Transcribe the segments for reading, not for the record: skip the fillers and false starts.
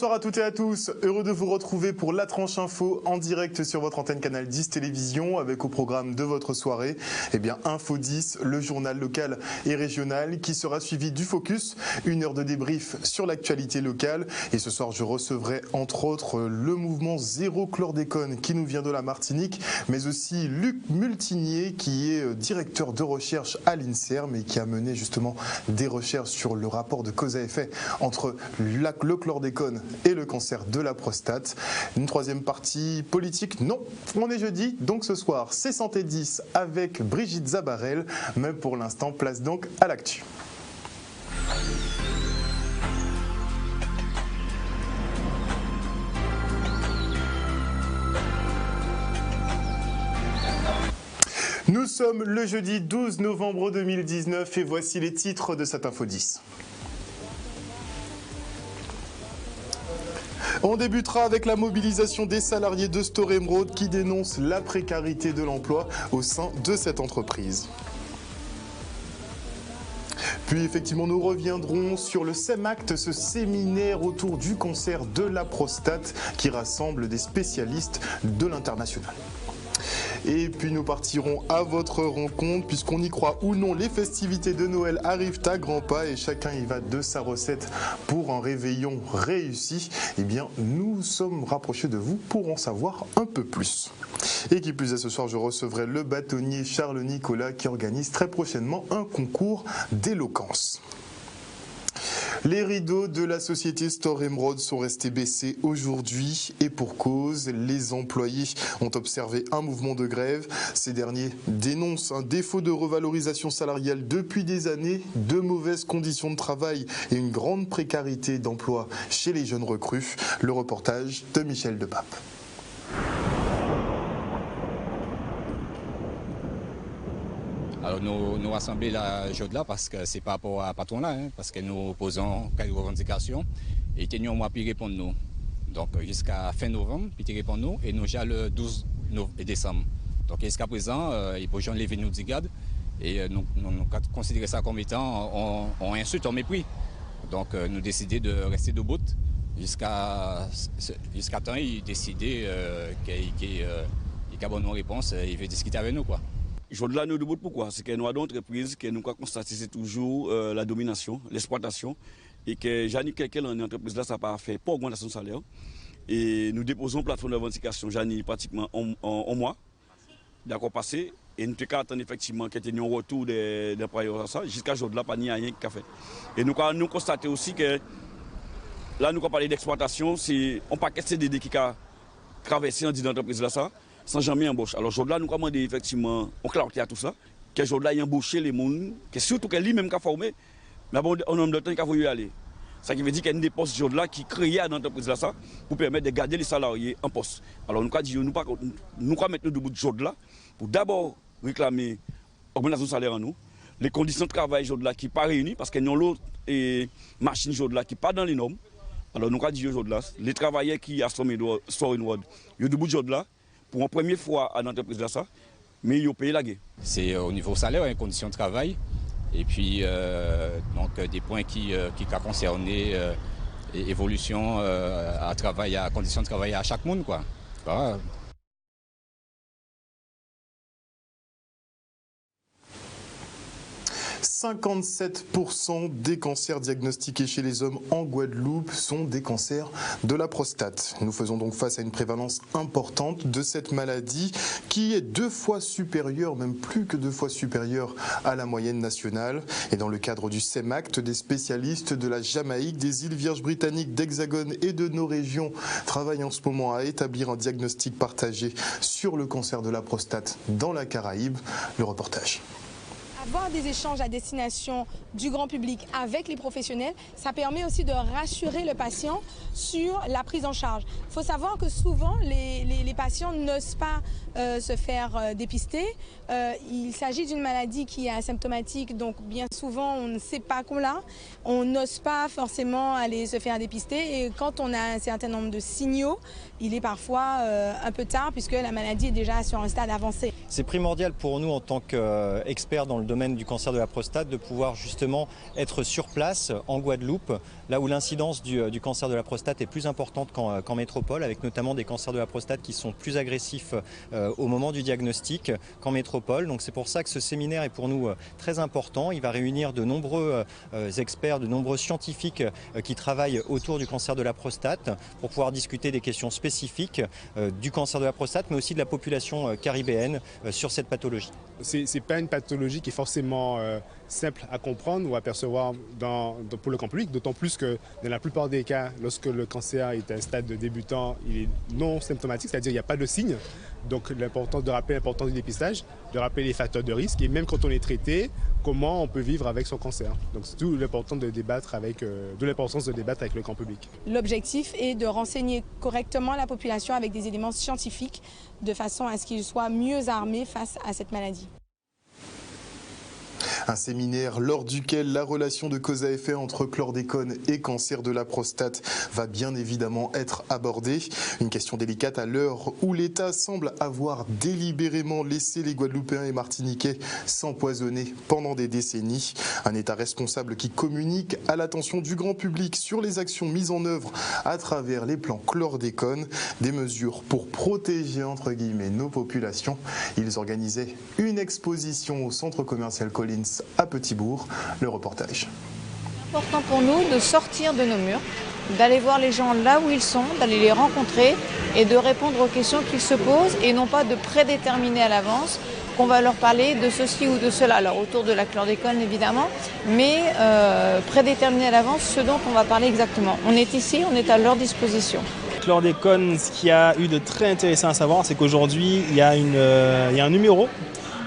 Bonsoir à toutes et à tous, heureux de vous retrouver pour La Tranche Info en direct sur votre antenne Canal 10 Télévision avec au programme de votre soirée, Info 10, le journal local et régional qui sera suivi du Focus, une heure de débrief sur l'actualité locale et ce soir je recevrai entre autres le mouvement Zéro Chlordécone qui nous vient de la Martinique mais aussi Luc Multinier qui est directeur de recherche à l'INSERM et qui a mené justement des recherches sur le rapport de cause à effet entre le chlordécone et le cancer de la prostate. Une troisième partie politique, non, on est jeudi, donc ce soir c'est Santé 10 avec Brigitte Zabarel, mais pour l'instant place donc à l'actu. Nous sommes le jeudi 12 novembre 2019 et voici les titres de cette Info 10. On débutera avec la mobilisation des salariés de Store Emerald qui dénoncent la précarité de l'emploi au sein de cette entreprise. Puis effectivement, nous reviendrons sur le CEMACT, ce séminaire autour du cancer de la prostate qui rassemble des spécialistes de l'international. Et puis nous partirons à votre rencontre, puisqu'on y croit ou non, les festivités de Noël arrivent à grands pas et chacun y va de sa recette pour un réveillon réussi. Nous sommes rapprochés de vous pour en savoir un peu plus. Et qui plus est, ce soir, je recevrai le bâtonnier Charles Nicolas qui organise très prochainement un concours d'éloquence. Les rideaux de la société Store Emerald sont restés baissés aujourd'hui et pour cause, les employés ont observé un mouvement de grève. Ces derniers dénoncent un défaut de revalorisation salariale depuis des années, de mauvaises conditions de travail et une grande précarité d'emploi chez les jeunes recrues. Le reportage de Michel Depape. Alors nous rassembler là aujourd'hui parce que c'est par rapport à patron là, parce que nous posons quelques revendications et tenions mois puis répondre nous. Donc jusqu'à fin novembre, puis ils répondent nous et nous déjà le 12 décembre. Donc jusqu'à présent, ils peuvent lever nous d'igade et nous considérer ça comme étant on insulte, on mépris. Donc nous décidons de rester debout jusqu'à temps ils décident qu'il y a bonne réponse, ils veulent discuter avec nous quoi. Aujourd'hui, nous debout pourquoi? C'est que nous avons d'entreprises que nous constatons c'est toujours la domination, l'exploitation, et que Jani quelqu'un dans l'entreprise là, ça n'a pas fait pour augmentation de salaire. Et nous déposons plateforme de revendication Jani pratiquement en mois, d'accord passé, et nous attendons effectivement qu'il y ait un retour des employeurs ça jusqu'à aujourd'hui là, pas ni rien qui a fait. Et nous constatons aussi que là, nous parlons d'exploitation, c'est un paquet de CDD qui a traversé dans l'entreprise là ça. Sans jamais embaucher. Alors aujourd'hui, nous commandons effectivement, on clarifie à tout ça, que aujourd'hui, il y a embauché les gens, que surtout que lui-même qui a formé, mais bon, on a de temps qu'il a voulu aller. Ça qui veut dire qu'il y a des postes aujourd'hui qui créés dans l'entreprise là ça, pour permettre de garder les salariés en poste. Alors nous nous mettre nous debout aujourd'hui là, pour d'abord réclamer l'augmentation de salaire en nous, les conditions de travail aujourd'hui là qui ne sont pas réunies, parce qu'il y a l'autre machine aujourd'hui là qui n'est pas dans les normes. Alors nous avons dit aujourd'hui là, les travailleurs qui sont Store Emerald, ils sont debout aujourd'hui là, pour une première fois à l'entreprise de ça, mais ils ont payé la guerre. C'est au niveau salaire, les conditions de travail, et puis donc des points qui ont concerné évolution à travail, à conditions de travail à chaque monde quoi. Voilà. 57% des cancers diagnostiqués chez les hommes en Guadeloupe sont des cancers de la prostate. Nous faisons donc face à une prévalence importante de cette maladie qui est 2 fois supérieure, même plus que 2 fois supérieure à la moyenne nationale. Et dans le cadre du CEMACT, des spécialistes de la Jamaïque, des îles Vierges britanniques, d'Hexagone et de nos régions travaillent en ce moment à établir un diagnostic partagé sur le cancer de la prostate dans la Caraïbe. Le reportage. Avoir des échanges à destination du grand public avec les professionnels, ça permet aussi de rassurer le patient sur la prise en charge. Il faut savoir que souvent, les patients n'osent pas se faire dépister. Il s'agit d'une maladie qui est asymptomatique, donc bien souvent, on ne sait pas qu'on l'a. On n'ose pas forcément aller se faire dépister. Et quand on a un certain nombre de signaux, il est parfois un peu tard puisque la maladie est déjà sur un stade avancé. C'est primordial pour nous en tant qu'experts dans le domaine du cancer de la prostate de pouvoir justement être sur place en Guadeloupe, là où l'incidence du cancer de la prostate est plus importante qu'en métropole, avec notamment des cancers de la prostate qui sont plus agressifs au moment du diagnostic qu'en métropole. Donc c'est pour ça que ce séminaire est pour nous très important. Il va réunir de nombreux experts, de nombreux scientifiques qui travaillent autour du cancer de la prostate pour pouvoir discuter des questions spécifiques du cancer de la prostate, mais aussi de la population caribéenne sur cette pathologie. Ce n'est pas une pathologie qui est forcément simple à comprendre ou à percevoir pour le grand public, d'autant plus que dans la plupart des cas, lorsque le cancer est à un stade de débutant, il est non symptomatique, c'est-à-dire qu'il n'y a pas de signe. Donc l'importance de rappeler l'importance du dépistage, de rappeler les facteurs de risque et même quand on est traité, comment on peut vivre avec son cancer. Donc c'est d'où l'importance de débattre avec le grand public. L'objectif est de renseigner correctement la population avec des éléments scientifiques de façon à ce qu'ils soient mieux armés face à cette maladie. Un séminaire lors duquel la relation de cause à effet entre chlordécone et cancer de la prostate va bien évidemment être abordée. Une question délicate à l'heure où l'État semble avoir délibérément laissé les Guadeloupéens et Martiniquais s'empoisonner pendant des décennies. Un État responsable qui communique à l'attention du grand public sur les actions mises en œuvre à travers les plans chlordécone, des mesures pour protéger entre guillemets nos populations. Ils organisaient une exposition au centre commercial Collins à Petit-Bourg. Le reportage. C'est important pour nous de sortir de nos murs, d'aller voir les gens là où ils sont, d'aller les rencontrer et de répondre aux questions qu'ils se posent et non pas de prédéterminer à l'avance qu'on va leur parler de ceci ou de cela. Alors autour de la chlordécone évidemment, mais prédéterminer à l'avance ce dont on va parler exactement. On est ici, on est à leur disposition. Chlordécone, ce qu'il y a eu de très intéressant à savoir, c'est qu'aujourd'hui il y a un numéro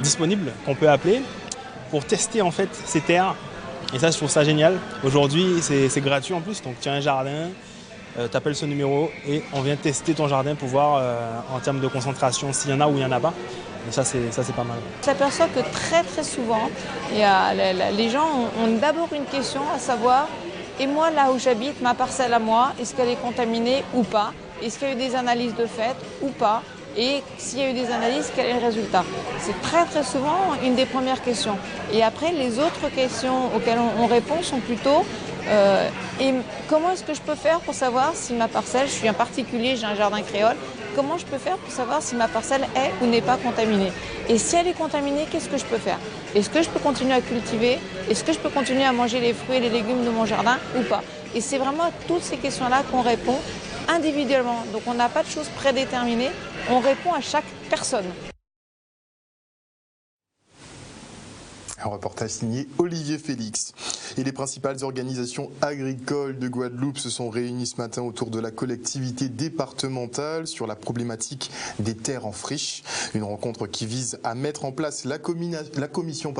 disponible qu'on peut appeler pour tester en fait ces terres. Et ça, je trouve ça génial. Aujourd'hui, c'est gratuit en plus. Donc tu as un jardin, tu appelles ce numéro et on vient tester ton jardin pour voir en termes de concentration s'il y en a ou il n'y en a pas. Et ça, c'est pas mal. On s'aperçoit que très souvent, les gens ont d'abord une question à savoir, et moi là où j'habite, ma parcelle à moi, est-ce qu'elle est contaminée ou pas? Est-ce qu'il y a eu des analyses de fait ou pas? Et s'il y a eu des analyses, quel est le résultat? C'est très souvent une des premières questions. Et après, les autres questions auxquelles on répond sont plutôt et comment est-ce que je peux faire pour savoir si ma parcelle, je suis un particulier, j'ai un jardin créole, comment je peux faire pour savoir si ma parcelle est ou n'est pas contaminée? Et si elle est contaminée, qu'est-ce que je peux faire? Est-ce que je peux continuer à cultiver? Est-ce que je peux continuer à manger les fruits et les légumes de mon jardin ou pas? Et c'est vraiment à toutes ces questions-là qu'on répond individuellement. Donc on n'a pas de choses prédéterminées, on répond à chaque personne. Un reportage signé Olivier Félix. Et les principales organisations agricoles de Guadeloupe se sont réunies ce matin autour de la collectivité départementale sur la problématique des terres en friche. Une rencontre qui vise à mettre en place la commission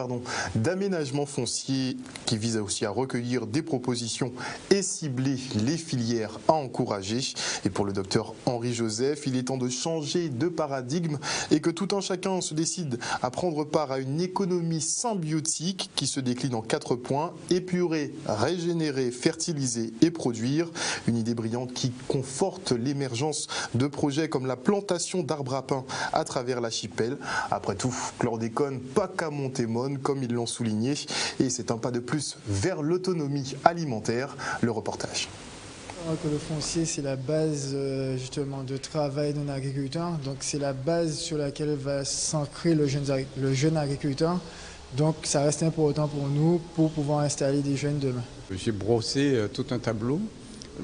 d'aménagement foncier qui vise aussi à recueillir des propositions et cibler les filières à encourager. Et pour le docteur Henri Joseph, il est temps de changer de paradigme et que tout un chacun se décide à prendre part à une économie symbiotique qui se décline en 4 points: épurer, régénérer, fertiliser et produire. Une idée brillante qui conforte l'émergence de projets comme la plantation d'arbres à pin à travers l'archipel. Après tout, chlordécone, pas qu'à Montémone, comme ils l'ont souligné. Et c'est un pas de plus vers l'autonomie alimentaire. Le reportage. Que le foncier, c'est la base justement de travail d'un agriculteur. Donc c'est la base sur laquelle va s'ancrer le jeune agriculteur. Donc ça reste important pour nous pour pouvoir installer des jeunes demain. J'ai brossé tout un tableau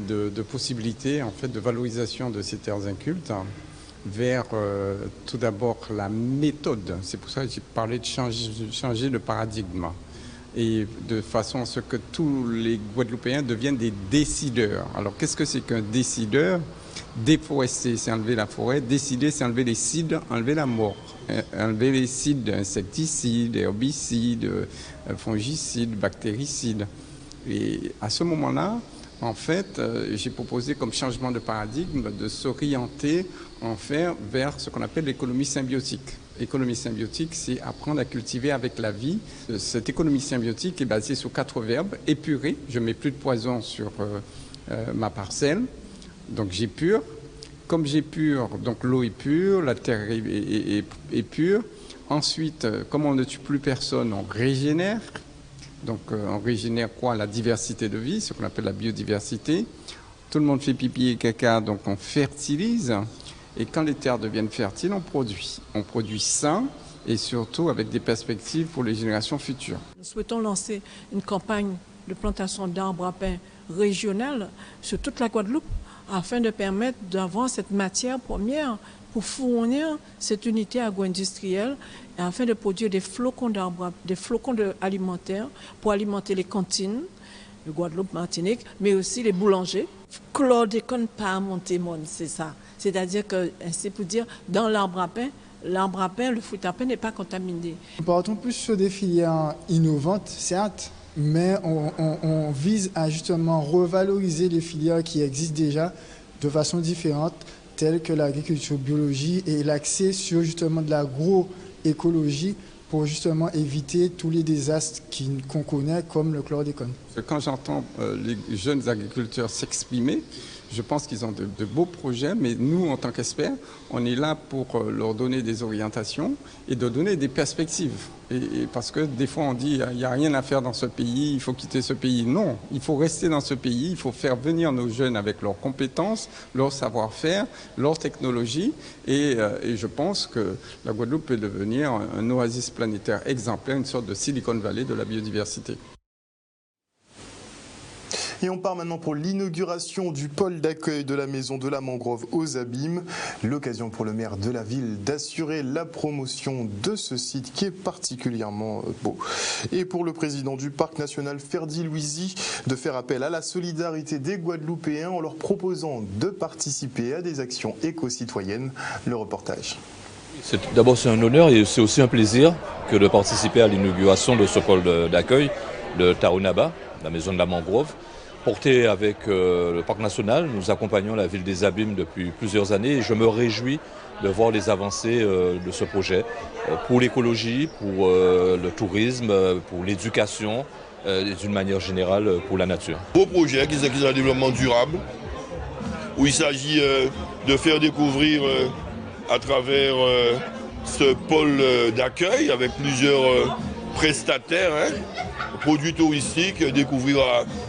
de possibilités en fait, de valorisation de ces terres incultes vers tout d'abord la méthode. C'est pour ça que j'ai parlé de changer le paradigme et de façon à ce que tous les Guadeloupéens deviennent des décideurs. Alors qu'est-ce que c'est qu'un décideur? Déforester, c'est enlever la forêt. Décider, c'est enlever les cides, enlever la mort. Enlever les cides, insecticides, herbicides, fongicides, bactéricides. Et à ce moment-là, en fait, j'ai proposé comme changement de paradigme de s'orienter en fait vers ce qu'on appelle l'économie symbiotique. L'économie symbiotique, c'est apprendre à cultiver avec la vie. Cette économie symbiotique est basée sur 4 verbes. Épurer, je ne mets plus de poison sur ma parcelle, donc j'épure. Comme j'ai pur, donc l'eau est pure, la terre est pure. Ensuite, comme on ne tue plus personne, on régénère. Donc on régénère quoi? La diversité de vie, ce qu'on appelle la biodiversité. Tout le monde fait pipi et caca, donc on fertilise. Et quand les terres deviennent fertiles, on produit. On produit sain et surtout avec des perspectives pour les générations futures. Nous souhaitons lancer une campagne de plantation d'arbres à pin régionale sur toute la Guadeloupe afin de permettre d'avoir cette matière première pour fournir cette unité agro-industrielle et afin de produire des flocons d'arbres, des flocons alimentaires pour alimenter les cantines de Guadeloupe, Martinique, mais aussi les boulangers. Chlordécone pas monter, c'est ça. C'est-à-dire que, c'est pour dire, dans l'arbre à pain, le fruit à pain n'est pas contaminé. Nous partons plus sur des filières innovantes, certes, mais on vise à justement revaloriser les filières qui existent déjà de façon différente, telles que l'agriculture biologique et l'accès sur justement de l'agroécologie pour justement éviter tous les désastres qu'on connaît comme le chlordécone. Quand j'entends les jeunes agriculteurs s'exprimer, je pense qu'ils ont de beaux projets, mais nous, en tant qu'experts, on est là pour leur donner des orientations et de donner des perspectives. Et parce que des fois, on dit il n'y a rien à faire dans ce pays, il faut quitter ce pays. Non, il faut rester dans ce pays, il faut faire venir nos jeunes avec leurs compétences, leur savoir-faire, leur technologie. Et je pense que la Guadeloupe peut devenir un oasis planétaire exemplaire, une sorte de Silicon Valley de la biodiversité. Et on part maintenant pour l'inauguration du pôle d'accueil de la maison de la mangrove aux Abîmes. L'occasion pour le maire de la ville d'assurer la promotion de ce site qui est particulièrement beau. Et pour le président du parc national Ferdi Louisi de faire appel à la solidarité des Guadeloupéens en leur proposant de participer à des actions éco-citoyennes. Le reportage. D'abord c'est un honneur et c'est aussi un plaisir que de participer à l'inauguration de ce pôle d'accueil de Taounaba, la maison de la mangrove. Porté avec le Parc national, nous accompagnons la ville des Abîmes depuis plusieurs années et je me réjouis de voir les avancées de ce projet pour l'écologie, pour le tourisme, pour l'éducation et d'une manière générale pour la nature. Beau projet qui est un développement durable où il s'agit de faire découvrir à travers ce pôle d'accueil avec plusieurs prestataires, produits touristiques, découvrir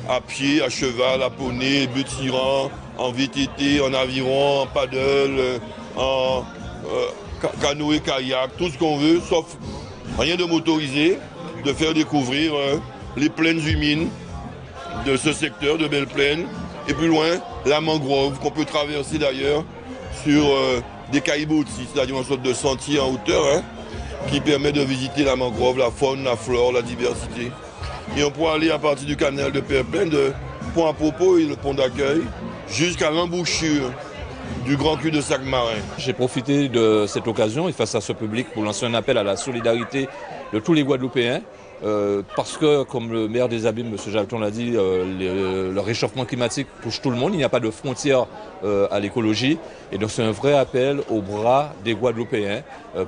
à pied, à cheval, à poney, bœuf tirant, en VTT, en aviron, en paddle, en canoë, kayak, tout ce qu'on veut, sauf rien de motorisé, de faire découvrir les plaines humides de ce secteur de Belle Plaine, et plus loin, la mangrove qu'on peut traverser d'ailleurs sur des caillebotis, c'est-à-dire une sorte de sentier en hauteur, qui permet de visiter la mangrove, la faune, la flore, la diversité. Et on pourra aller à partir du canal de Belle-Plaine, de Pont à Propos et le pont d'accueil, jusqu'à l'embouchure du Grand Cul de Sac-Marin. J'ai profité de cette occasion et face à ce public pour lancer un appel à la solidarité de tous les Guadeloupéens. Parce que, comme le maire des Abîmes, M. Jalton l'a dit, le réchauffement climatique touche tout le monde. Il n'y a pas de frontières à l'écologie. Et donc c'est un vrai appel au bras des Guadeloupéens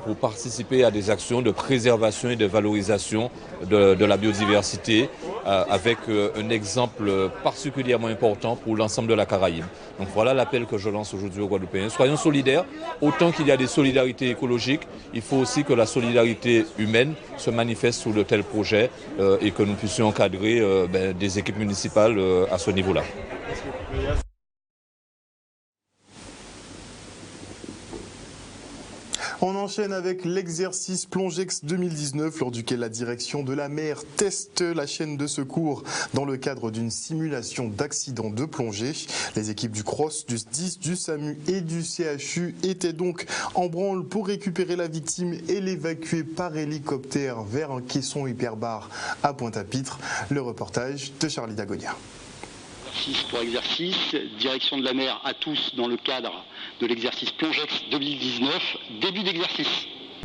pour participer à des actions de préservation et de valorisation de la biodiversité avec un exemple particulièrement important pour l'ensemble de la Caraïbe. Donc voilà l'appel que je lance aujourd'hui aux Guadeloupéens. Soyons solidaires. Autant qu'il y a des solidarités écologiques, il faut aussi que la solidarité humaine se manifeste sous de tels projets et que nous puissions encadrer des équipes municipales à ce niveau-là. On enchaîne avec l'exercice Plongex 2019 lors duquel la direction de la mer teste la chaîne de secours dans le cadre d'une simulation d'accident de plongée. Les équipes du CROSS, du SDIS, du SAMU et du CHU étaient donc en branle pour récupérer la victime et l'évacuer par hélicoptère vers un caisson hyperbare à Pointe-à-Pitre. Le reportage de Charlie Dagonia. Exercice pour exercice, direction de la mer à tous dans le cadre de l'exercice Plongex 2019, début d'exercice.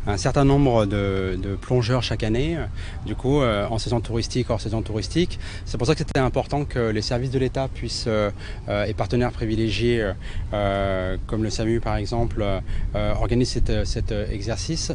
Un certain nombre de plongeurs chaque année, du coup en saison touristique, hors saison touristique. C'est pour ça que c'était important que les services de l'État puissent, et partenaires privilégiés comme le SAMU par exemple, organisent cet exercice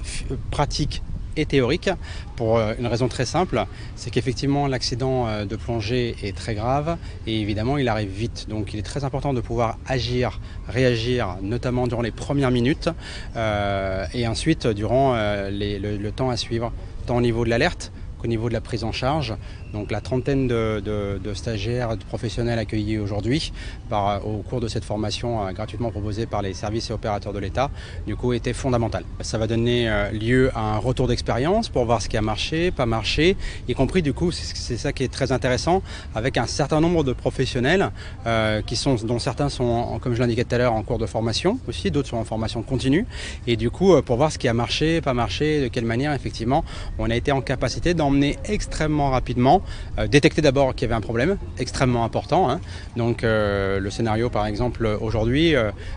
pratique et théorique, pour une raison très simple, c'est qu'effectivement l'accident de plongée est très grave et évidemment il arrive vite. Donc il est très important de pouvoir agir, réagir, notamment durant les premières minutes et ensuite durant le temps à suivre, tant au niveau de l'alerte qu'au niveau de la prise en charge. Donc la trentaine de stagiaires, de professionnels accueillis aujourd'hui au cours de cette formation gratuitement proposée par les services et opérateurs de l'État, du coup, était fondamentale. Ça va donner lieu à un retour d'expérience pour voir ce qui a marché, pas marché, y compris du coup, c'est ça qui est très intéressant, avec un certain nombre de professionnels dont certains sont, comme je l'indiquais tout à l'heure, en cours de formation aussi, d'autres sont en formation continue, et du coup, pour voir ce qui a marché, pas marché, de quelle manière, effectivement, on a été en capacité d'emmener extrêmement rapidement, détecter d'abord qu'il y avait un problème extrêmement important. Hein. Donc le scénario par exemple aujourd'hui,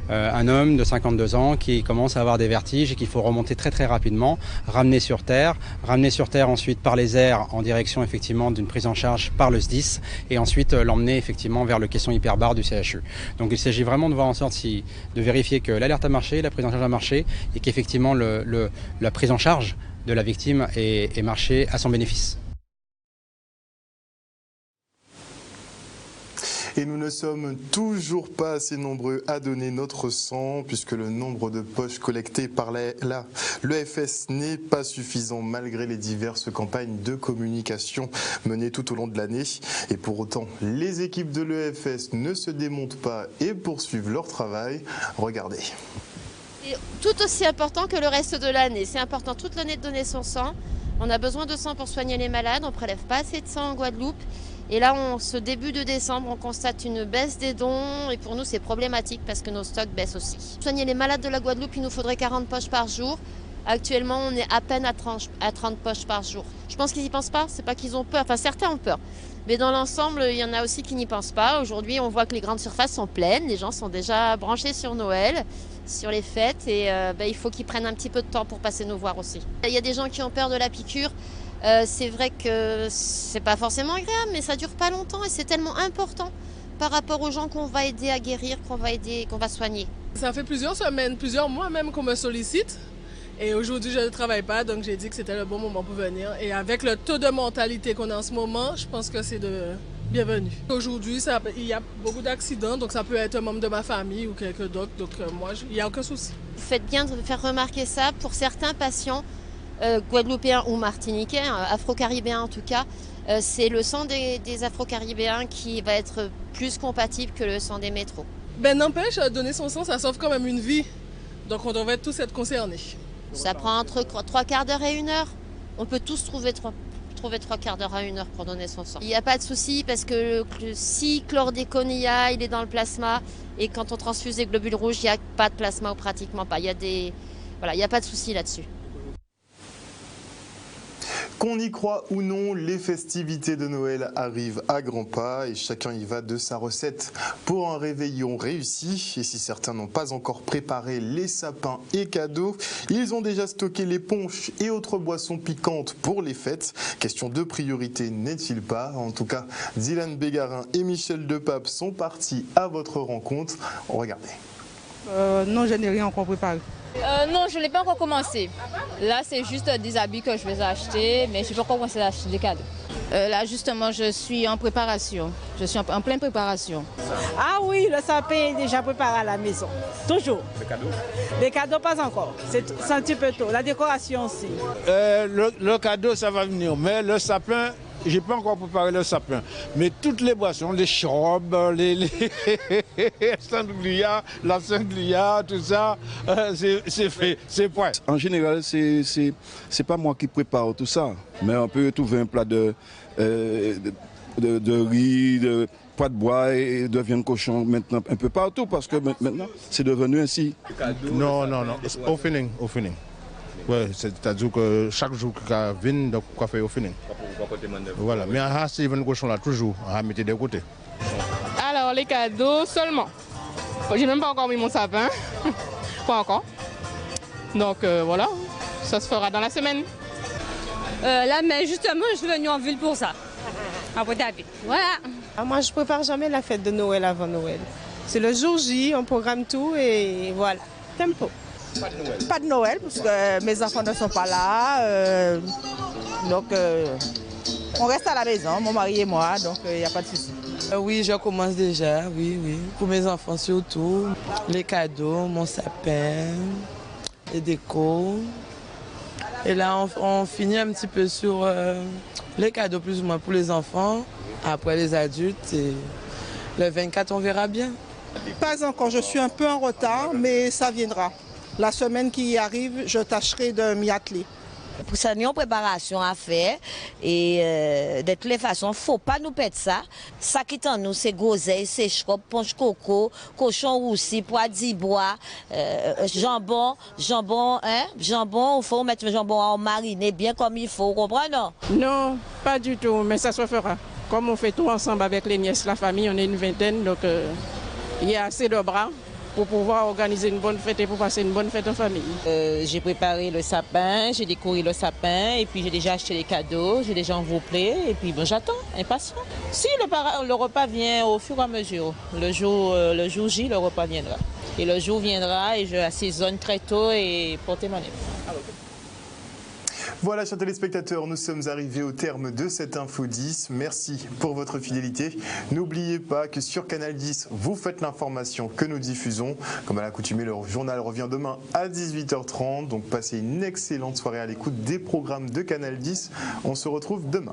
un homme de 52 ans qui commence à avoir des vertiges et qu'il faut remonter très très rapidement, ramener sur terre ensuite par les airs en direction effectivement d'une prise en charge par le SDIS et ensuite l'emmener effectivement vers le caisson hyperbare du CHU. Donc il s'agit vraiment de voir en sorte de vérifier que l'alerte a marché, la prise en charge a marché et qu'effectivement la prise en charge de la victime est marché à son bénéfice. Et nous ne sommes toujours pas assez nombreux à donner notre sang, puisque le nombre de poches collectées par l'EFS n'est pas suffisant malgré les diverses campagnes de communication menées tout au long de l'année. Et pour autant, les équipes de l'EFS ne se démontent pas et poursuivent leur travail. Regardez. C'est tout aussi important que le reste de l'année. C'est important toute l'année de donner son sang. On a besoin de sang pour soigner les malades. On ne prélève pas assez de sang en Guadeloupe. Et là, ce début de décembre, on constate une baisse des dons et pour nous, c'est problématique parce que nos stocks baissent aussi. Pour soigner les malades de la Guadeloupe, il nous faudrait 40 poches par jour. Actuellement, on est à peine à 30 poches par jour. Je pense qu'ils n'y pensent pas, c'est pas qu'ils ont peur, enfin certains ont peur. Mais dans l'ensemble, il y en a aussi qui n'y pensent pas. Aujourd'hui, on voit que les grandes surfaces sont pleines, les gens sont déjà branchés sur Noël, sur les fêtes et il faut qu'ils prennent un petit peu de temps pour passer nous voir aussi. Il y a des gens qui ont peur de la piqûre. C'est vrai que c'est pas forcément agréable, mais ça dure pas longtemps et c'est tellement important par rapport aux gens qu'on va aider à guérir, qu'on va soigner. Ça fait plusieurs semaines, plusieurs mois même qu'on me sollicite. Et aujourd'hui, je ne travaille pas, donc j'ai dit que c'était le bon moment pour venir. Et avec le taux de mortalité qu'on a en ce moment, je pense que c'est bienvenu. Aujourd'hui, il y a beaucoup d'accidents, donc ça peut être un membre de ma famille ou quelqu'un d'autre. Donc moi, il n'y a aucun souci. Vous faites bien de faire remarquer ça pour certains patients. Guadeloupéens ou martiniquais, afro-caribéens en tout cas, c'est le sang des afro-caribéens qui va être plus compatible que le sang des métros. N'empêche, donner son sang, ça sauve quand même une vie. Donc on devrait tous être concernés. Ça prend entre 3 quarts d'heure et 1 heure. On peut tous trouver 3 quarts d'heure à 1 heure pour donner son sang. Il n'y a pas de souci parce que si chlordécone il est dans le plasma et quand on transfuse des globules rouges, il n'y a pas de plasma ou pratiquement pas. Il n'y a pas de souci là-dessus. Qu'on y croit ou non, les festivités de Noël arrivent à grands pas et chacun y va de sa recette pour un réveillon réussi. Et si certains n'ont pas encore préparé les sapins et cadeaux, ils ont déjà stocké les punchs et autres boissons piquantes pour les fêtes. Question de priorité, n'est-il pas? En tout cas, Dylan Bégarin et Michel Depape sont partis à votre rencontre. Regardez. Non, je n'ai rien encore préparé. Non, je n'ai pas encore commencé. Là, c'est juste des habits que je vais acheter, mais je n'ai pas encore commencé à acheter des cadeaux. Là, justement, je suis en préparation. Je suis en pleine préparation. Ah oui, le sapin est déjà préparé à la maison. Toujours. Les cadeaux? Les cadeaux, pas encore. C'est un petit peu tôt. La décoration aussi. Le cadeau, ça va venir. Mais le sapin, je n'ai pas encore préparé le sapin. Mais toutes les boissons, les shrubs, les sangria, la sangria, tout ça, c'est fait, c'est prêt. En général, c'est pas moi qui prépare tout ça. Mais on peut trouver un plat de riz, de pois de bois et de viande cochon maintenant un peu partout parce que maintenant c'est devenu ainsi. Non, au feeling. Oui, c'est-à-dire que chaque jour qu'il vient, donc on fait au feeling. Voilà, mais à ces viande cochon là toujours, à mettre de côté. Alors les cadeaux seulement. J'ai même pas encore mis mon sapin, pas encore. Donc voilà, ça se fera dans la semaine. Là, mais justement, je suis venue en ville pour ça. À Abu-Dhabi. Voilà. Moi, je prépare jamais la fête de Noël avant Noël. C'est le jour J, on programme tout et voilà, tempo. Pas de Noël? Pas de Noël, parce que mes enfants ne sont pas là. Donc, on reste à la maison, mon mari et moi, donc il n'y a pas de souci. Oui, je commence déjà, oui. Pour mes enfants surtout. Les cadeaux, mon sapin, les décos. Et là, on finit un petit peu sur les cadeaux plus ou moins pour les enfants. Après les adultes, et le 24, on verra bien. Pas encore, je suis un peu en retard, mais ça viendra. La semaine qui arrive, je tâcherai de m'y atteler. Pour ça, nous avons une préparation à faire et de toutes les façons, il ne faut pas nous perdre ça. Ça qui est en nous, c'est groseille, c'est chop, ponche coco, cochon roussi, pois d'Ibois, jambon, il faut mettre le jambon en mariner bien comme il faut, vous comprenez? Non, pas du tout, mais ça se fera. Comme on fait tout ensemble avec les nièces, la famille, on est une vingtaine, donc il y a assez de bras pour pouvoir organiser une bonne fête et pour passer une bonne fête en famille. J'ai préparé le sapin, j'ai décoré le sapin et puis j'ai déjà acheté les cadeaux, j'ai déjà enveloppé et puis bon, j'attends, impatient. Si le repas vient au fur et à mesure, le jour J, le repas viendra. Et le jour viendra et je assaisonne très tôt et portez mon nez. Voilà, chers téléspectateurs, nous sommes arrivés au terme de cette Info 10. Merci pour votre fidélité. N'oubliez pas que sur Canal 10, vous faites l'information que nous diffusons. Comme à l'accoutumée, le journal revient demain à 18h30. Donc passez une excellente soirée à l'écoute des programmes de Canal 10. On se retrouve demain.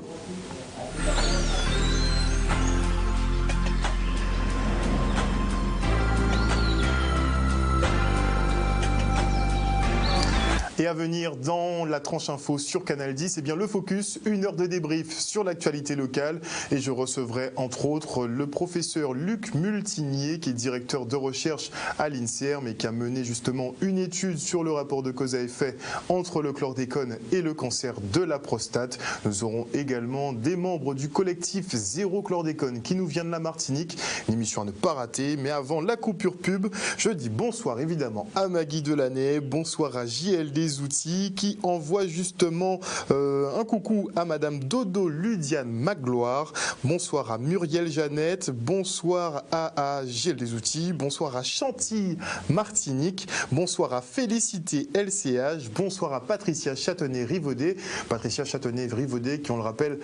Et à venir dans la tranche info sur Canal 10, eh bien le focus, 1 heure de débrief sur l'actualité locale. Et je recevrai entre autres le professeur Luc Multinier, qui est directeur de recherche à l'INSERM et qui a mené justement une étude sur le rapport de cause à effet entre le chlordécone et le cancer de la prostate. Nous aurons également des membres du collectif Zéro Chlordécone qui nous vient de la Martinique. Une émission à ne pas rater. Mais avant la coupure pub, je dis bonsoir évidemment à Maggie Delaney, bonsoir à JLD Outils qui envoie justement un coucou à Madame Dodo Ludiane Magloire, bonsoir à Muriel Jeannette, bonsoir à Gilles des Outils, bonsoir à Chantilly Martinique, bonsoir à Félicité LCH, bonsoir à Patricia Châtenay-Rivaudet. Patricia Châtenay-Rivaudet qui, on le rappelle,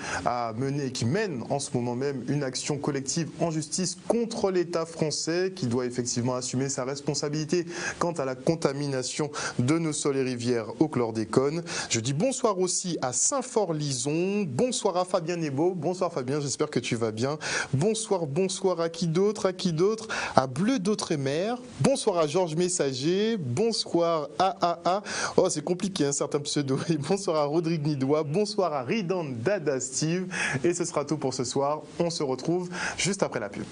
qui mène en ce moment même une action collective en justice contre l'État français qui doit effectivement assumer sa responsabilité quant à la contamination de nos sols et rivières au chlordécone. Je dis bonsoir aussi à Saint-Fort-Lison, bonsoir à Fabien Nebo, bonsoir Fabien, j'espère que tu vas bien. Bonsoir à qui d'autre, à Bleu d'Outremer, bonsoir à Georges Messager, bonsoir à oh c'est compliqué un certain pseudo, et bonsoir à Rodrigue Nidois, bonsoir à Ridan Dada Steve, et ce sera tout pour ce soir, on se retrouve juste après la pub.